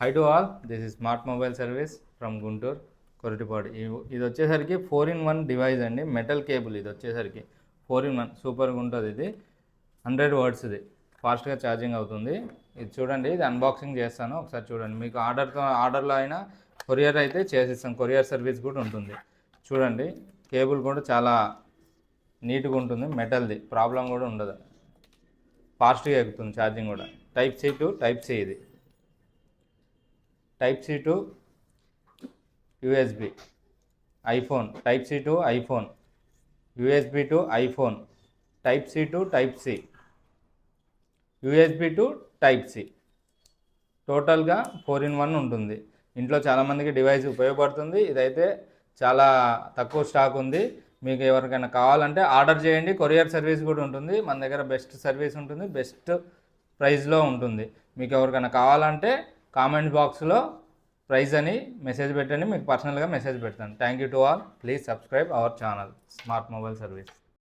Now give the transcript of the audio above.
High to all, this is smart mobile service from Guntur Koratipadu. ఇది వచ్చేసరికి 4-in-1 device అండి, metal cable. ఇది వచ్చేసరికి 4-in-1 సూపర్గా ఉంటుంది. ఇది 100 వాట్స్, ఇది ఫాస్ట్గా ఛార్జింగ్ అవుతుంది. ఇది చూడండి, ఇది అన్బాక్సింగ్ చేస్తాను, ఒకసారి చూడండి. మీకు ఆర్డర్లో అయినా కొరియర్ అయితే చేసిస్తాం, కొరియర్ సర్వీస్ కూడా ఉంటుంది. చూడండి, కేబుల్ కూడా చాలా నీట్గా ఉంటుంది, మెటల్ది, ప్రాబ్లం కూడా ఉండదు, ఫాస్ట్గా ఎక్కుతుంది ఛార్జింగ్ కూడా. Type C to type C, ఇది type C to USB, iPhone, type C to iPhone, USB to iPhone, type C to type C, USB to type C. టోటల్గా 4-in-1 ఉంటుంది. ఇంట్లో చాలామందికి డివైస్ ఉపయోగపడుతుంది. ఇదైతే చాలా తక్కువ స్టాక్ ఉంది. మీకు ఎవరికైనా కావాలంటే ఆర్డర్ చేయండి, కొరియర్ సర్వీస్ కూడా ఉంటుంది. మన దగ్గర బెస్ట్ సర్వీస్ ఉంటుంది, బెస్ట్ ప్రైస్లో ఉంటుంది. మీకు ఎవరికైనా కావాలంటే కామెంట్ బాక్స్లో ప్రైస్ అని మెసేజ్ పెట్టండి, మీకు పర్సనల్గా మెసేజ్ పెడతాను. Thank you to all. Please subscribe our channel smart mobile service.